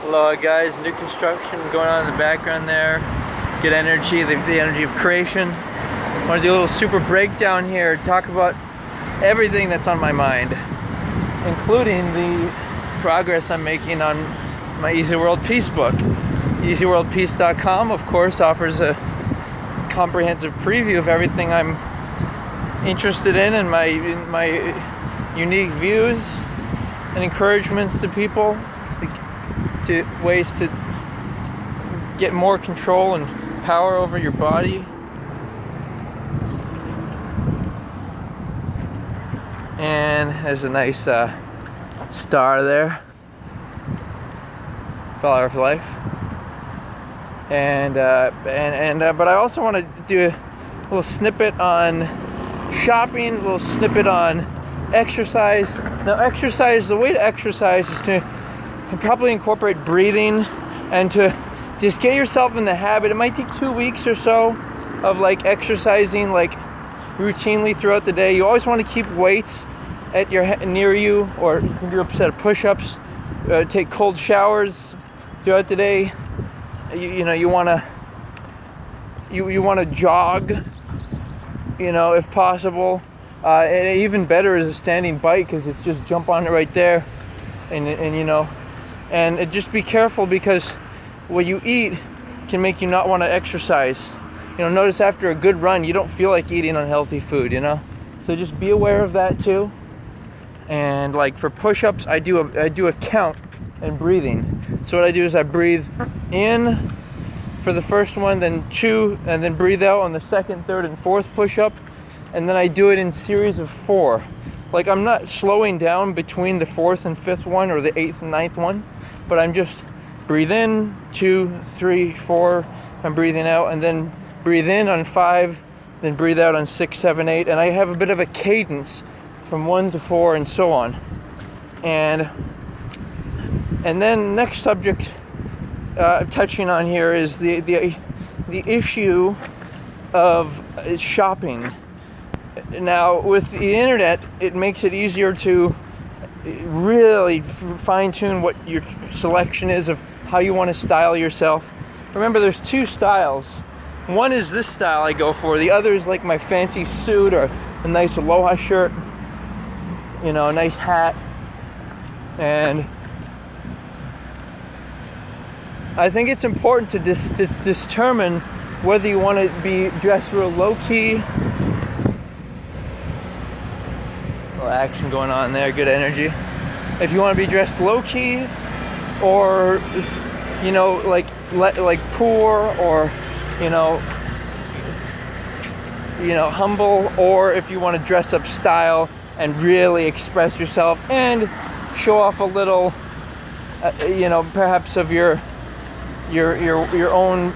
Hello guys, new construction going on in the background there. Good energy, the energy of creation. I want to do a little super breakdown here, talk about everything that's on my mind, including the progress I'm making on my Easy World Peace book. EasyWorldPeace.com, of course, offers a comprehensive preview of everything I'm interested in and my unique views and encouragements to people, to ways to get more control and power over your body. And there's a nice star there, Flower of Life. But I also want to do a little snippet on shopping, a little snippet on exercise. Now, the way to exercise is to probably incorporate breathing and to just get yourself in the habit. It might take 2 weeks or so of like exercising like routinely throughout the day. You always want to keep weights at near you, or you can do a set of push-ups, take cold showers throughout the day. You want to jog, if possible. And even better is a standing bike, because it's just jump on it right there, and just be careful, because what you eat can make you not want to exercise. Notice after a good run, you don't feel like eating unhealthy food, So just be aware of that too. And like for push-ups, I do a count and breathing. So what I do is I breathe in for the first one, then 2, and then breathe out on the second, third, and fourth push-up. And then I do it in series of 4. Like, I'm not slowing down between the 4th and 5th one, or the 8th and 9th one, but I'm just breathe in, 2, 3, 4, I'm breathing out, and then breathe in on 5, then breathe out on 6, 7, 8, and I have a bit of a cadence from 1 to 4 and so on. And then next subject touching on here is the issue of shopping. Now, with the internet, it makes it easier to really fine-tune what your selection is of how you want to style yourself. Remember, there's 2 styles. One is this style I go for. The other is like my fancy suit, or a nice aloha shirt, a nice hat. And I think it's important to determine whether you want to be dressed real low-key. Action going on there, good energy. If you want to be dressed low-key, or like poor, or humble, or if you want to dress up style and really express yourself and show off a little perhaps of your own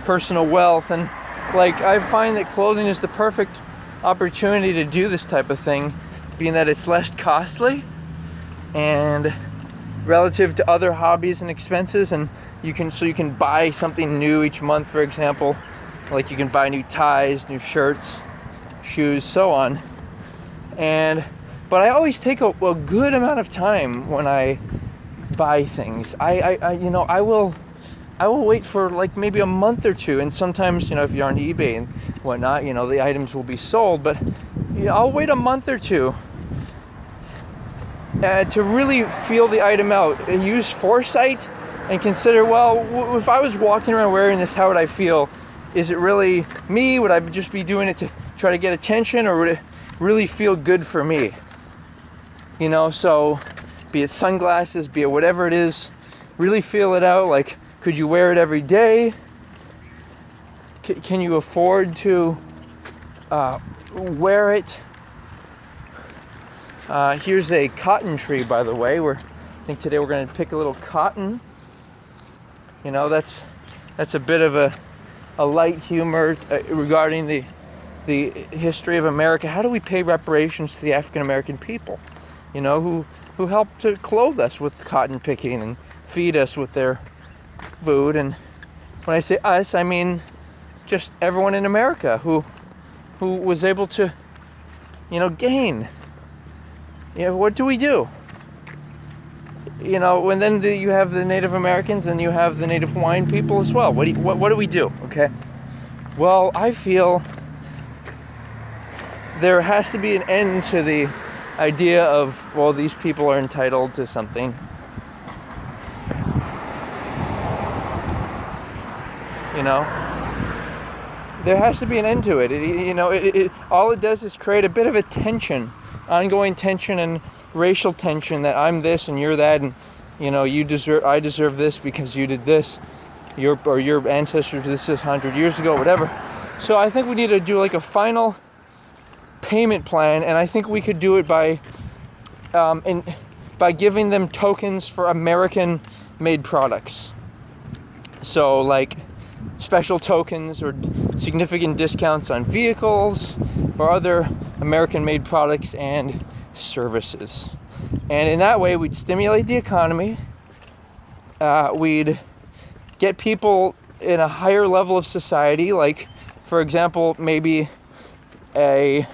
personal wealth. And like, I find that clothing is the perfect opportunity to do this type of thing, being that it's less costly and relative to other hobbies and expenses, and you can buy something new each month. For example, like you can buy new ties, new shirts, shoes, so on. But I always take a good amount of time when I buy things. I will wait for like maybe a month or 2, and sometimes if you're on eBay and whatnot, the items will be sold, but I'll wait a month or 2 to really feel the item out and use foresight and consider, well, if I was walking around wearing this, how would I feel? Is it really me? Would I just be doing it to try to get attention, or would it really feel good for me? So be it sunglasses, be it whatever it is, really feel it out. Like, could you wear it every day? Can you afford to wear it? Here's a cotton tree, by the way. I think today we're going to pick a little cotton. That's a bit of a light humor regarding the history of America. How do we pay reparations to the African American people, who helped to clothe us with cotton picking and feed us with their food? And when I say us, I mean just everyone in America who was able to, gain. What do? and then you have the Native Americans and you have the Native Hawaiian people as well. What do we do? Okay. Well, I feel there has to be an end to the idea of, well, these people are entitled to something. There has to be an end to it. All it does is create a bit of a tension, ongoing tension and racial tension, that I'm this and you're that, and I deserve this because you did this, your ancestors did this 100 years ago, whatever. So I think we need to do like a final payment plan, and I think we could do it by giving them tokens for American-made products. So like special tokens or significant discounts on vehicles or other American-made products and services. And in that way, we'd stimulate the economy. We'd get people in a higher level of society, like, for example, maybe a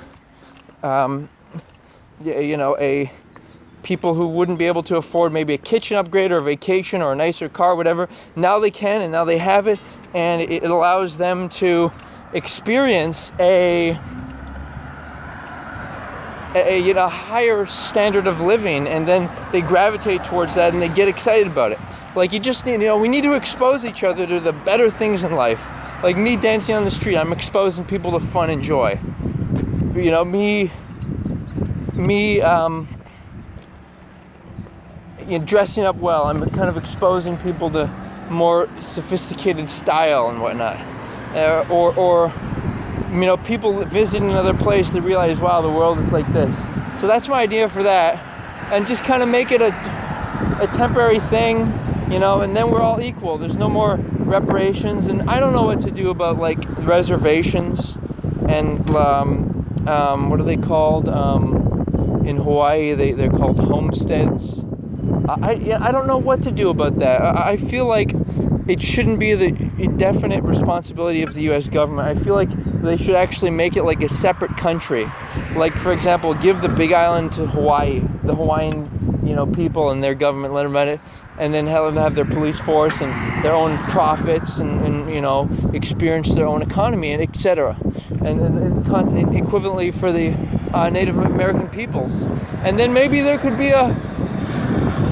people who wouldn't be able to afford maybe a kitchen upgrade or a vacation or a nicer car, whatever. Now they can, and now they have it, and it allows them to experience a higher standard of living, and then they gravitate towards that and they get excited about it. Like, you just need, we need to expose each other to the better things in life. Like me dancing on the street, I'm exposing people to fun and joy. Me dressing up well, I'm kind of exposing people to more sophisticated style and whatnot. Or people visiting another place, they realize, wow, the world is like this. So that's my idea for that, and just kind of make it a temporary thing, and then we're all equal. There's no more reparations, and I don't know what to do about like reservations and what are they called? In Hawaii, they're called homesteads. I don't know what to do about that. I feel like it shouldn't be the definite responsibility of the U.S. government. I feel like they should actually make it like a separate country. Like, for example, give the Big Island to Hawaii, the Hawaiian, people and their government, let them run it, and then have their police force and their own profits and experience their own economy and etc. And equivalently for the Native American peoples. And then maybe there could be a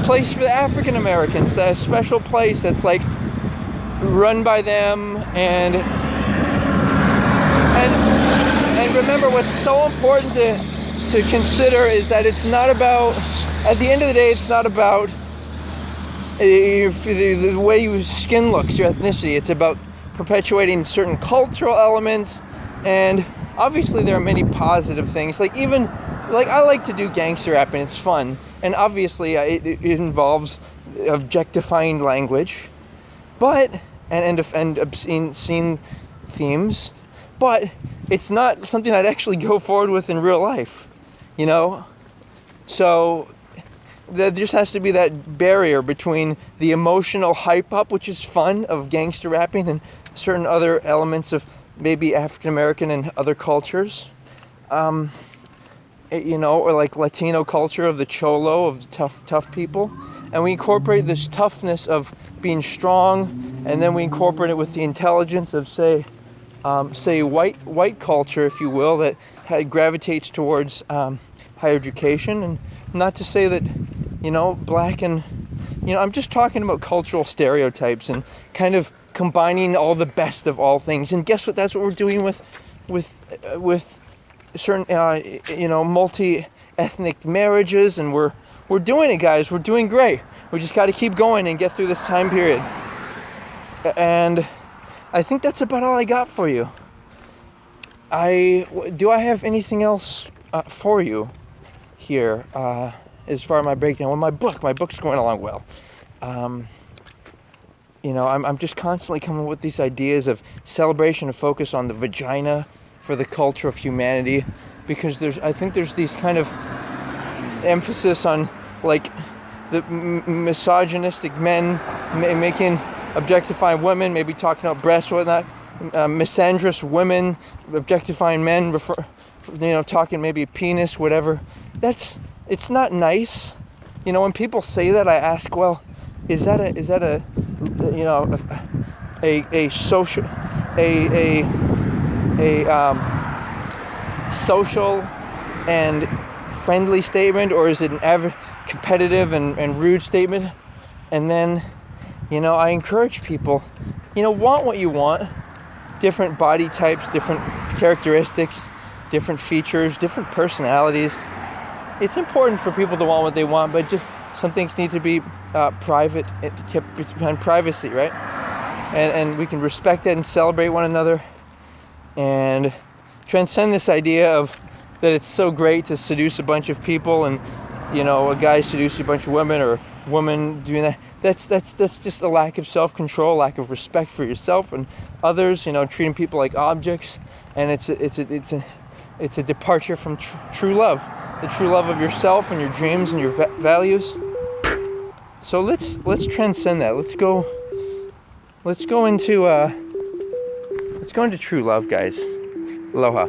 place for the African Americans, a special place that's like run by them, and remember, what's so important to consider is that it's not about, at the end of the day, it's not about the way your skin looks, your ethnicity. It's about perpetuating certain cultural elements, and obviously there are many positive things. Like I like to do gangster rap, and it's fun, and obviously it involves objectifying language, but and obscene themes, but it's not something I'd actually go forward with in real life, So there just has to be that barrier between the emotional hype up, which is fun, of gangster rapping, and certain other elements of maybe African American and other cultures, or like Latino culture of the cholo, of the tough people, and we incorporate this toughness of being strong, and then we incorporate it with the intelligence of say white culture, if you will, that gravitates towards higher education. And not to say that black and I'm just talking about cultural stereotypes and kind of combining all the best of all things. And guess what? That's what we're doing with certain multi-ethnic marriages, and we're doing it, guys. We're doing great. We just got to keep going and get through this time period. And I think that's about all I got for you. Do I have anything else for you here as far as my breakdown? Well, my book's going along well. I'm just constantly coming up with these ideas of celebration and focus on the vagina for the culture of humanity, because I think there's these kind of emphasis on like the misogynistic men objectifying women, maybe talking about breasts, whatnot, misandrous women objectifying men, talking maybe penis, whatever. It's not nice. when people say that, I ask, well, is that a social social and friendly statement, or is it an competitive and rude statement? And then, I encourage people, want what you want. Different body types, different characteristics, different features, different personalities. It's important for people to want what they want, but just some things need to be private, kept behind privacy, right? And we can respect that and celebrate one another and transcend this idea of that it's so great to seduce a bunch of people, and a guy seducing a bunch of women, or a woman doing that. That's just a lack of self-control, lack of respect for yourself and others. Treating people like objects, and it's a departure from true love, the true love of yourself and your dreams and your values. So let's transcend that. Let's go into true love, guys. Aloha.